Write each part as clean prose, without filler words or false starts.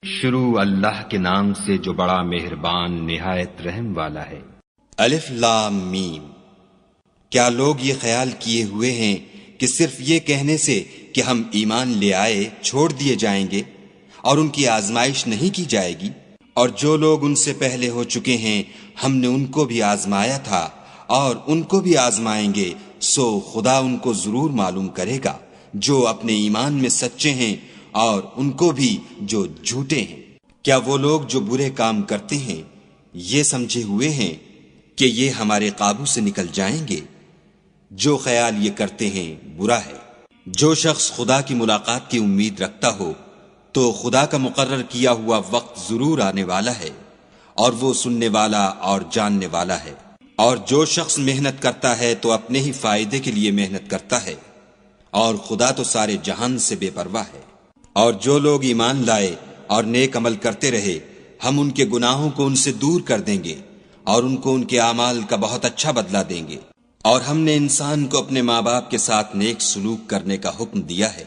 شروع اللہ کے نام سے جو بڑا مہربان نہایت رحم والا ہے۔ الف لام میم۔ کیا لوگ یہ خیال کیے ہوئے ہیں کہ صرف یہ کہنے سے کہ ہم ایمان لے آئے چھوڑ دیے جائیں گے اور ان کی آزمائش نہیں کی جائے گی؟ اور جو لوگ ان سے پہلے ہو چکے ہیں ہم نے ان کو بھی آزمایا تھا اور ان کو بھی آزمائیں گے، سو خدا ان کو ضرور معلوم کرے گا جو اپنے ایمان میں سچے ہیں اور ان کو بھی جو جھوٹے ہیں۔ کیا وہ لوگ جو برے کام کرتے ہیں یہ سمجھے ہوئے ہیں کہ یہ ہمارے قابو سے نکل جائیں گے؟ جو خیال یہ کرتے ہیں برا ہے۔ جو شخص خدا کی ملاقات کی امید رکھتا ہو تو خدا کا مقرر کیا ہوا وقت ضرور آنے والا ہے اور وہ سننے والا اور جاننے والا ہے۔ اور جو شخص محنت کرتا ہے تو اپنے ہی فائدے کے لیے محنت کرتا ہے، اور خدا تو سارے جہان سے بے پرواہ ہے۔ اور جو لوگ ایمان لائے اور نیک عمل کرتے رہے ہم ان کے گناہوں کو ان سے دور کر دیں گے اور ان کو ان کے اعمال کا بہت اچھا بدلہ دیں گے۔ اور ہم نے انسان کو اپنے ماں باپ کے ساتھ نیک سلوک کرنے کا حکم دیا ہے۔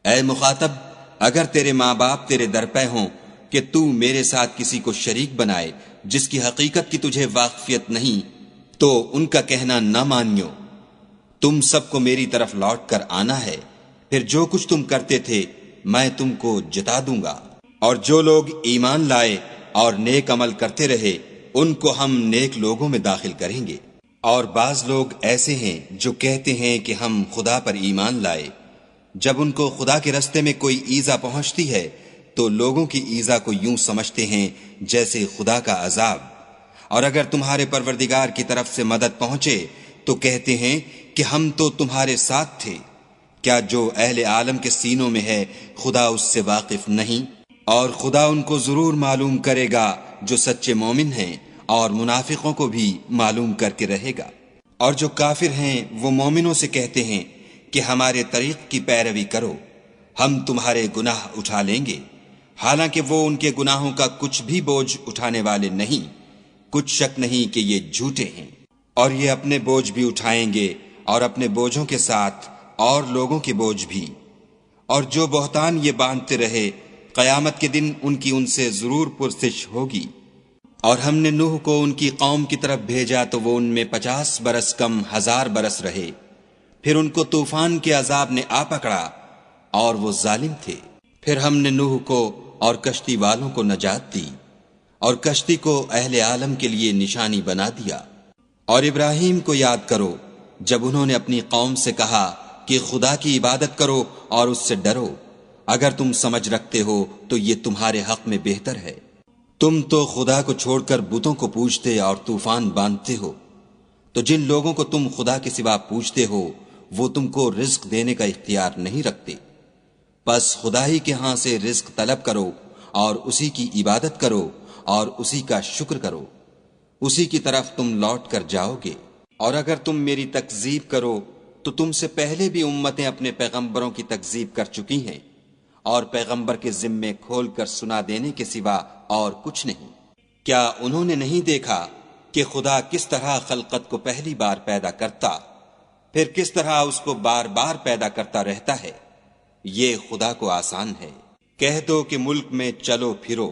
اے مخاطب، اگر تیرے ماں باپ تیرے در پہ ہوں کہ تو میرے ساتھ کسی کو شریک بنائے جس کی حقیقت کی تجھے واقفیت نہیں، تو ان کا کہنا نہ مانیو۔ تم سب کو میری طرف لوٹ کر آنا ہے، پھر جو کچھ تم کرتے تھے میں تم کو جتا دوں گا۔ اور جو لوگ ایمان لائے اور نیک عمل کرتے رہے ان کو ہم نیک لوگوں میں داخل کریں گے۔ اور بعض لوگ ایسے ہیں جو کہتے ہیں کہ ہم خدا پر ایمان لائے، جب ان کو خدا کے رستے میں کوئی ایذا پہنچتی ہے تو لوگوں کی ایذا کو یوں سمجھتے ہیں جیسے خدا کا عذاب۔ اور اگر تمہارے پروردگار کی طرف سے مدد پہنچے تو کہتے ہیں کہ ہم تو تمہارے ساتھ تھے۔ کیا جو اہل عالم کے سینوں میں ہے خدا اس سے واقف نہیں؟ اور خدا ان کو ضرور معلوم کرے گا جو سچے مومن ہیں، اور منافقوں کو بھی معلوم کر کے رہے گا۔ اور جو کافر ہیں وہ مومنوں سے کہتے ہیں کہ ہمارے طریق کی پیروی کرو، ہم تمہارے گناہ اٹھا لیں گے، حالانکہ وہ ان کے گناہوں کا کچھ بھی بوجھ اٹھانے والے نہیں۔ کچھ شک نہیں کہ یہ جھوٹے ہیں، اور یہ اپنے بوجھ بھی اٹھائیں گے اور اپنے بوجھوں کے ساتھ اور لوگوں کے بوجھ بھی۔ اور جو بہتان یہ باندھتے رہے قیامت کے دن ان کی ان سے ضرور پرسش ہوگی۔ اور ہم نے نوح کو ان کی قوم کی طرف بھیجا تو وہ ان میں 50 برس کم 1000 برس رہے، پھر ان کو طوفان کے عذاب نے آ پکڑا اور وہ ظالم تھے۔ پھر ہم نے نوح کو اور کشتی والوں کو نجات دی اور کشتی کو اہل عالم کے لیے نشانی بنا دیا۔ اور ابراہیم کو یاد کرو جب انہوں نے اپنی قوم سے کہا کہ خدا کی عبادت کرو اور اس سے ڈرو، اگر تم سمجھ رکھتے ہو تو یہ تمہارے حق میں بہتر ہے۔ تم تو خدا کو چھوڑ کر بتوں کو پوجتے اور طوفان باندھتے ہو، تو جن لوگوں کو تم خدا کے سوا پوجتے ہو وہ تم کو رزق دینے کا اختیار نہیں رکھتے۔ بس خدا ہی کے ہاں سے رزق طلب کرو اور اسی کی عبادت کرو اور اسی کا شکر کرو، اسی کی طرف تم لوٹ کر جاؤ گے۔ اور اگر تم میری تکذیب کرو تو تم سے پہلے بھی امتیں اپنے پیغمبروں کی تکذیب کر چکی ہیں، اور پیغمبر کے ذمے کھول کر سنا دینے کے سوا اور کچھ نہیں۔ کیا انہوں نے نہیں دیکھا کہ خدا کس طرح خلقت کو پہلی بار پیدا کرتا، پھر کس طرح اس کو بار بار پیدا کرتا رہتا ہے؟ یہ خدا کو آسان ہے۔ کہہ دو کہ ملک میں چلو پھرو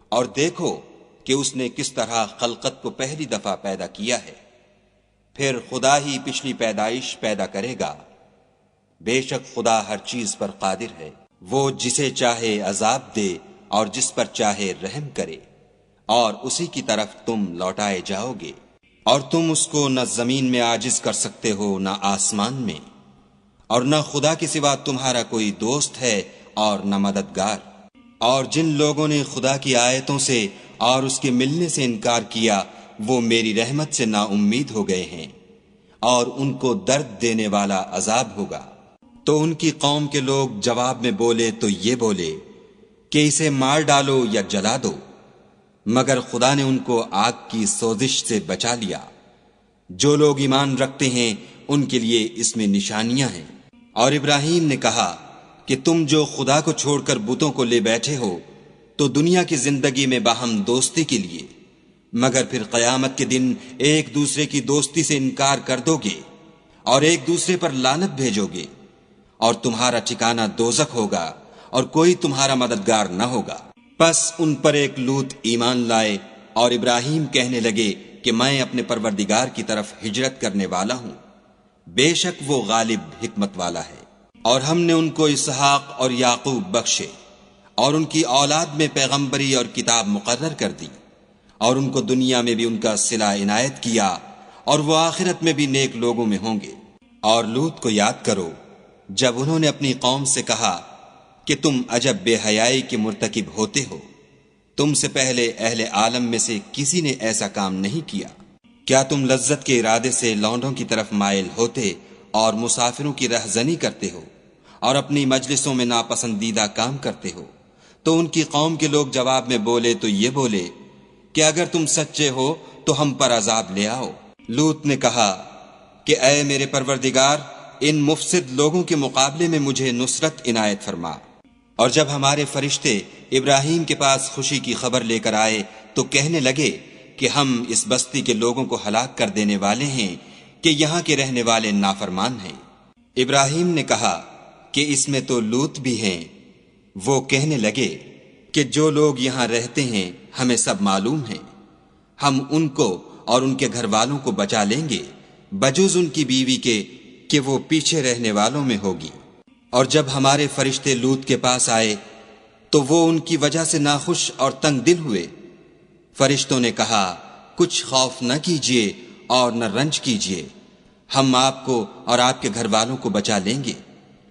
اور دیکھو کہ اس نے کس طرح خلقت کو پہلی دفعہ پیدا کیا ہے، پھر خدا ہی پچھلی پیدائش پیدا کرے گا۔ بے شک خدا ہر چیز پر قادر ہے، وہ جسے چاہے عذاب دے اور جس پر چاہے رحم کرے، اور اسی کی طرف تم لوٹائے جاؤ گے۔ اور تم اس کو نہ زمین میں عاجز کر سکتے ہو نہ آسمان میں، اور نہ خدا کے سوا تمہارا کوئی دوست ہے اور نہ مددگار۔ اور جن لوگوں نے خدا کی آیتوں سے اور اس کے ملنے سے انکار کیا وہ میری رحمت سے نا امید ہو گئے ہیں، اور ان کو درد دینے والا عذاب ہوگا۔ تو ان کی قوم کے لوگ جواب میں بولے تو یہ بولے کہ اسے مار ڈالو یا جلا دو، مگر خدا نے ان کو آگ کی سوزش سے بچا لیا۔ جو لوگ ایمان رکھتے ہیں ان کے لیے اس میں نشانیاں ہیں۔ اور ابراہیم نے کہا کہ تم جو خدا کو چھوڑ کر بتوں کو لے بیٹھے ہو تو دنیا کی زندگی میں باہم دوستی کے لیے، مگر پھر قیامت کے دن ایک دوسرے کی دوستی سے انکار کر دو گے اور ایک دوسرے پر لعنت بھیجو گے، اور تمہارا ٹھکانہ دوزخ ہوگا اور کوئی تمہارا مددگار نہ ہوگا۔ پس ان پر ایک لوط ایمان لائے اور ابراہیم کہنے لگے کہ میں اپنے پروردگار کی طرف ہجرت کرنے والا ہوں، بے شک وہ غالب حکمت والا ہے۔ اور ہم نے ان کو اسحاق اور یعقوب بخشے اور ان کی اولاد میں پیغمبری اور کتاب مقرر کر دی، اور ان کو دنیا میں بھی ان کا صلہ عنایت کیا، اور وہ آخرت میں بھی نیک لوگوں میں ہوں گے۔ اور لوط کو یاد کرو جب انہوں نے اپنی قوم سے کہا کہ تم عجب بے حیائی کے مرتکب ہوتے ہو، تم سے پہلے اہل عالم میں سے کسی نے ایسا کام نہیں کیا۔ کیا تم لذت کے ارادے سے لونڈوں کی طرف مائل ہوتے اور مسافروں کی رہزنی کرتے ہو اور اپنی مجلسوں میں ناپسندیدہ کام کرتے ہو؟ تو ان کی قوم کے لوگ جواب میں بولے تو یہ بولے کہ اگر تم سچے ہو تو ہم پر عذاب لے آؤ۔ لوط نے کہا کہ اے میرے پروردگار، ان مفسد لوگوں کے مقابلے میں مجھے نصرت عنایت فرما۔ اور جب ہمارے فرشتے ابراہیم کے پاس خوشی کی خبر لے کر آئے تو کہنے لگے کہ ہم اس بستی کے لوگوں کو ہلاک کر دینے والے ہیں کہ یہاں کے رہنے والے نافرمان ہیں۔ ابراہیم نے کہا کہ اس میں تو لوط بھی ہیں۔ وہ کہنے لگے کہ جو لوگ یہاں رہتے ہیں ہمیں سب معلوم ہیں، ہم ان کو اور ان کے گھر والوں کو بچا لیں گے بجز ان کی بیوی کے کہ وہ پیچھے رہنے والوں میں ہوگی۔ اور جب ہمارے فرشتے لوط کے پاس آئے تو وہ ان کی وجہ سے ناخوش اور تنگ دل ہوئے۔ فرشتوں نے کہا کچھ خوف نہ کیجیے اور نہ رنج کیجیے، ہم آپ کو اور آپ کے گھر والوں کو بچا لیں گے،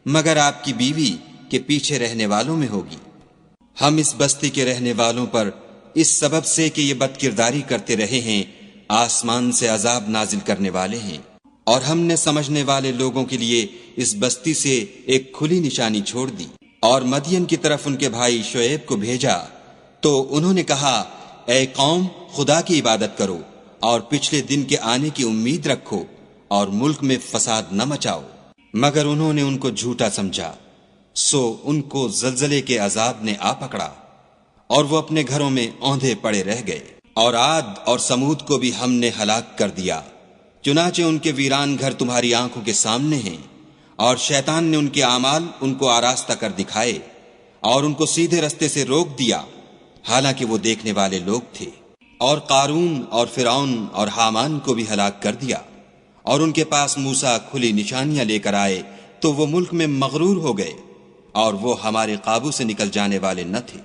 مگر آپ کی بیوی کے پیچھے رہنے والوں میں ہوگی۔ ہم اس بستی کے رہنے والوں پر اس سبب سے کہ یہ بد کرداری کرتے رہے ہیں آسمان سے عذاب نازل کرنے والے ہیں، اور ہم نے سمجھنے والے لوگوں کے لیے اس بستی سے ایک کھلی نشانی چھوڑ دی۔ اور مدین کی طرف ان کے بھائی شعیب کو بھیجا تو انہوں نے کہا اے قوم، خدا کی عبادت کرو اور پچھلے دن کے آنے کی امید رکھو اور ملک میں فساد نہ مچاؤ، مگر انہوں نے ان کو جھوٹا سمجھا، سو ان کو زلزلے کے عذاب نے آ پکڑا اور وہ اپنے گھروں میں اوندھے پڑے رہ گئے۔ اور عاد اور سمود کو بھی ہم نے ہلاک کر دیا، چنانچہ ان کے ویران گھر تمہاری آنکھوں کے سامنے ہیں، اور شیطان نے ان کے اعمال ان کو آراستہ کر دکھائے اور ان کو سیدھے رستے سے روک دیا، حالانکہ وہ دیکھنے والے لوگ تھے۔ اور قارون اور فرعون اور حامان کو بھی ہلاک کر دیا، اور ان کے پاس موسیٰ کھلی نشانیاں لے کر آئے تو وہ ملک میں مغرور ہو گئے اور وہ ہمارے قابو سے نکل جانے والے نہ تھے۔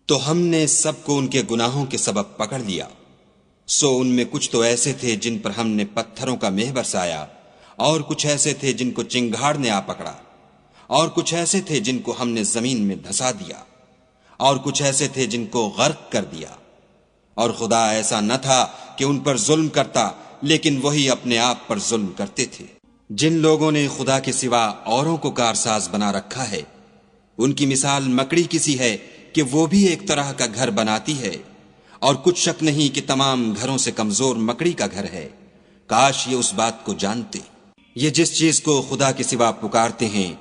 تو ہم نے سب کو ان کے گناہوں کے سبب پکڑ لیا، سو ان میں کچھ تو ایسے تھے جن پر ہم نے پتھروں کا مہ برسایا، اور کچھ ایسے تھے جن کو چنگھاڑ نے آ پکڑا، اور کچھ ایسے تھے جن کو ہم نے زمین میں دھسا دیا، اور کچھ ایسے تھے جن کو غرق کر دیا۔ اور خدا ایسا نہ تھا کہ ان پر ظلم کرتا، لیکن وہی اپنے آپ پر ظلم کرتے تھے۔ جن لوگوں نے خدا کے سوا اوروں کو کارساز بنا رکھا ہے، ان کی مثال مکڑی کسی ہے کہ وہ بھی ایک طرح کا گھر بناتی ہے، اور کچھ شک نہیں کہ تمام گھروں سے کمزور مکڑی کا گھر ہے۔ کاش یہ اس بات کو جانتے۔ یہ جس چیز کو خدا کے سوا پکارتے ہیں،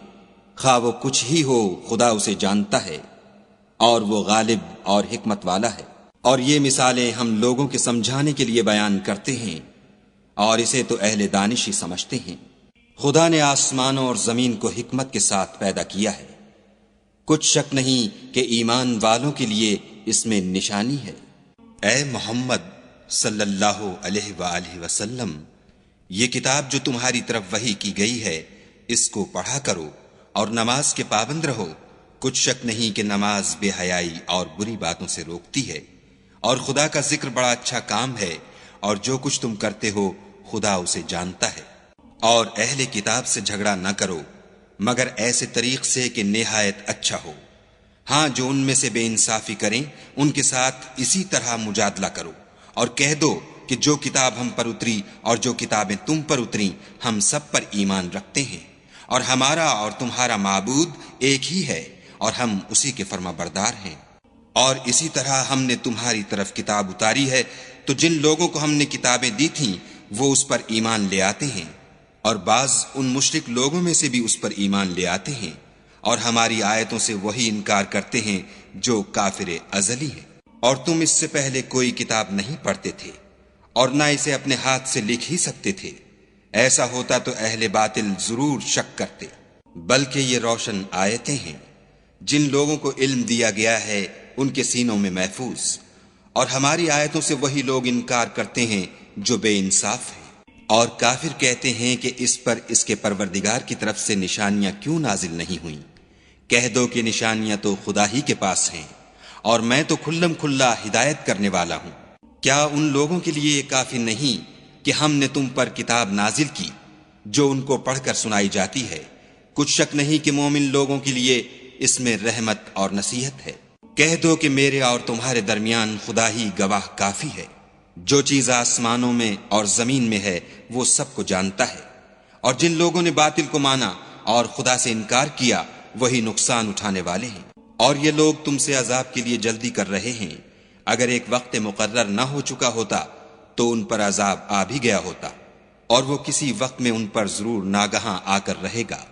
خواہ وہ کچھ ہی ہو، خدا اسے جانتا ہے، اور وہ غالب اور حکمت والا ہے۔ اور یہ مثالیں ہم لوگوں کے سمجھانے کے لیے بیان کرتے ہیں، اور اسے تو اہل دانش ہی سمجھتے ہیں۔ خدا نے آسمانوں اور زمین کو حکمت کے ساتھ پیدا کیا ہے، کچھ شک نہیں کہ ایمان والوں کے لیے اس میں نشانی ہے۔ اے محمد صلی اللہ علیہ وآلہ وسلم، یہ کتاب جو تمہاری طرف وحی کی گئی ہے، اس کو پڑھا کرو اور نماز کے پابند رہو۔ کچھ شک نہیں کہ نماز بے حیائی اور بری باتوں سے روکتی ہے، اور خدا کا ذکر بڑا اچھا کام ہے، اور جو کچھ تم کرتے ہو خدا اسے جانتا ہے۔ اور اہل کتاب سے جھگڑا نہ کرو مگر ایسے طریق سے کہ نہایت اچھا ہو۔ ہاں، جو ان میں سے بے انصافی کریں ان کے ساتھ اسی طرح مجادلہ کرو، اور کہہ دو کہ جو کتاب ہم پر اتری اور جو کتابیں تم پر اتریں ہم سب پر ایمان رکھتے ہیں، اور ہمارا اور تمہارا معبود ایک ہی ہے، اور ہم اسی کے فرما بردار ہیں۔ اور اسی طرح ہم نے تمہاری طرف کتاب اتاری ہے، تو جن لوگوں کو ہم نے کتابیں دی تھیں وہ اس پر ایمان لے آتے ہیں، اور بعض ان مشرک لوگوں میں سے بھی اس پر ایمان لے آتے ہیں، اور ہماری آیتوں سے وہی انکار کرتے ہیں جو کافر ازلی ہیں۔ اور تم اس سے پہلے کوئی کتاب نہیں پڑھتے تھے، اور نہ اسے اپنے ہاتھ سے لکھ ہی سکتے تھے، ایسا ہوتا تو اہل باطل ضرور شک کرتے، بلکہ یہ روشن آیتیں ہیں جن لوگوں کو علم دیا گیا ہے ان کے سینوں میں محفوظ، اور ہماری آیتوں سے وہی لوگ انکار کرتے ہیں جو بے انصاف ہیں۔ اور کافر کہتے ہیں کہ اس پر اس کے پروردگار کی طرف سے نشانیاں کیوں نازل نہیں ہوئیں؟ کہہ دو کہ نشانیاں تو خدا ہی کے پاس ہیں، اور میں تو کھلم کھلا ہدایت کرنے والا ہوں۔ کیا ان لوگوں کے لیے یہ کافی نہیں کہ ہم نے تم پر کتاب نازل کی جو ان کو پڑھ کر سنائی جاتی ہے؟ کچھ شک نہیں کہ مومن لوگوں کے لیے اس میں رحمت اور نصیحت ہے۔ کہہ دو کہ میرے اور تمہارے درمیان خدا ہی گواہ کافی ہے، جو چیز آسمانوں میں اور زمین میں ہے وہ سب کو جانتا ہے۔ اور جن لوگوں نے باطل کو مانا اور خدا سے انکار کیا وہی نقصان اٹھانے والے ہیں۔ اور یہ لوگ تم سے عذاب کے لیے جلدی کر رہے ہیں، اگر ایک وقت مقرر نہ ہو چکا ہوتا تو ان پر عذاب آ بھی گیا ہوتا، اور وہ کسی وقت میں ان پر ضرور ناگہاں آ کر رہے گا،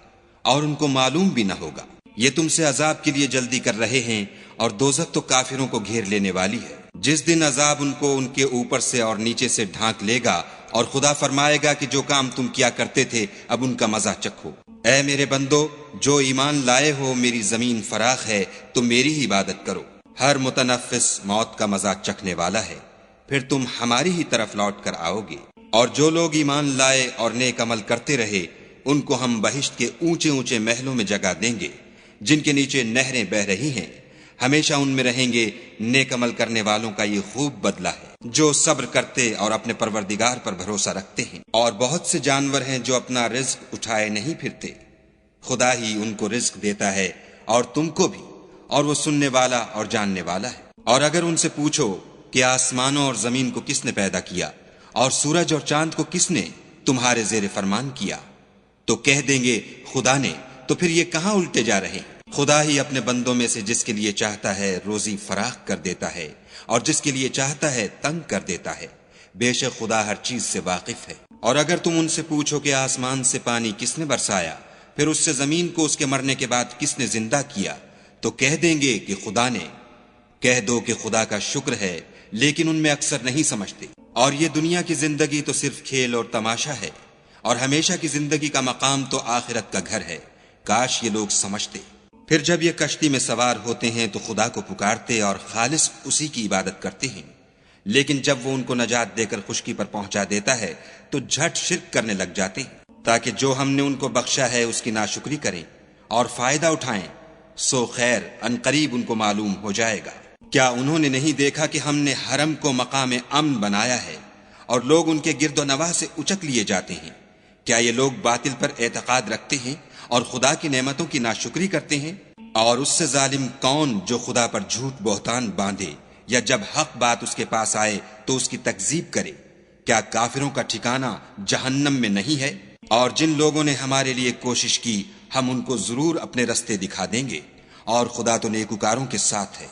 اور ان کو معلوم بھی نہ ہوگا۔ یہ تم سے عذاب کے لیے جلدی کر رہے ہیں، اور دوزخ تو کافروں کو گھیر لینے والی ہے۔ جس دن عذاب ان کو ان کے اوپر سے اور نیچے سے ڈھانک لے گا، اور خدا فرمائے گا کہ جو کام تم کیا کرتے تھے اب ان کا مزہ چکھو۔ اے میرے بندو، جو ایمان لائے ہو، میری زمین فراخ ہے، تم میری ہی عبادت کرو۔ ہر متنفس موت کا مزہ چکھنے والا ہے، پھر تم ہماری ہی طرف لوٹ کر آؤ گے۔ اور جو لوگ ایمان لائے اور نیک عمل کرتے رہے ان کو ہم بہشت کے اونچے اونچے محلوں میں جگہ دیں گے، جن کے نیچے نہریں بہ رہی ہیں، ہمیشہ ان میں رہیں گے۔ نیک عمل کرنے والوں کا یہ خوب بدلہ ہے، جو صبر کرتے اور اپنے پروردگار پر بھروسہ رکھتے ہیں۔ اور بہت سے جانور ہیں جو اپنا رزق اٹھائے نہیں پھرتے، خدا ہی ان کو رزق دیتا ہے اور تم کو بھی، اور وہ سننے والا اور جاننے والا ہے۔ اور اگر ان سے پوچھو کہ آسمانوں اور زمین کو کس نے پیدا کیا اور سورج اور چاند کو کس نے تمہارے زیر فرمان کیا، تو کہہ دیں گے خدا نے۔ تو پھر یہ کہاں الٹے جا رہے ہیں؟ خدا ہی اپنے بندوں میں سے جس کے لیے چاہتا ہے روزی فراخ کر دیتا ہے، اور جس کے لیے چاہتا ہے تنگ کر دیتا ہے۔ بے شک خدا ہر چیز سے واقف ہے۔ اور اگر تم ان سے پوچھو کہ آسمان سے پانی کس نے برسایا، پھر اس سے زمین کو اس کے مرنے کے بعد کس نے زندہ کیا، تو کہہ دیں گے کہ خدا نے۔ کہہ دو کہ خدا کا شکر ہے، لیکن ان میں اکثر نہیں سمجھتے۔ اور یہ دنیا کی زندگی تو صرف کھیل اور تماشا ہے، اور ہمیشہ کی زندگی کا مقام تو آخرت کا گھر ہے۔ کاش یہ لوگ سمجھتے۔ پھر جب یہ کشتی میں سوار ہوتے ہیں تو خدا کو پکارتے اور خالص اسی کی عبادت کرتے ہیں، لیکن جب وہ ان کو نجات دے کر خشکی پر پہنچا دیتا ہے تو جھٹ شرک کرنے لگ جاتے ہیں، تاکہ جو ہم نے ان کو بخشا ہے اس کی ناشکری کریں اور فائدہ اٹھائیں۔ سو خیر عنقریب ان کو معلوم ہو جائے گا۔ کیا انہوں نے نہیں دیکھا کہ ہم نے حرم کو مقام امن بنایا ہے اور لوگ ان کے گرد و نواح سے اچک لیے جاتے ہیں؟ کیا یہ لوگ باطل پر اعتقاد رکھتے ہیں اور خدا کی نعمتوں کی ناشکری کرتے ہیں؟ اور اس سے ظالم کون جو خدا پر جھوٹ بہتان باندھے یا جب حق بات اس کے پاس آئے تو اس کی تکذیب کرے؟ کیا کافروں کا ٹھکانہ جہنم میں نہیں ہے؟ اور جن لوگوں نے ہمارے لیے کوشش کی ہم ان کو ضرور اپنے رستے دکھا دیں گے، اور خدا تو نیکوکاروں کے ساتھ ہے۔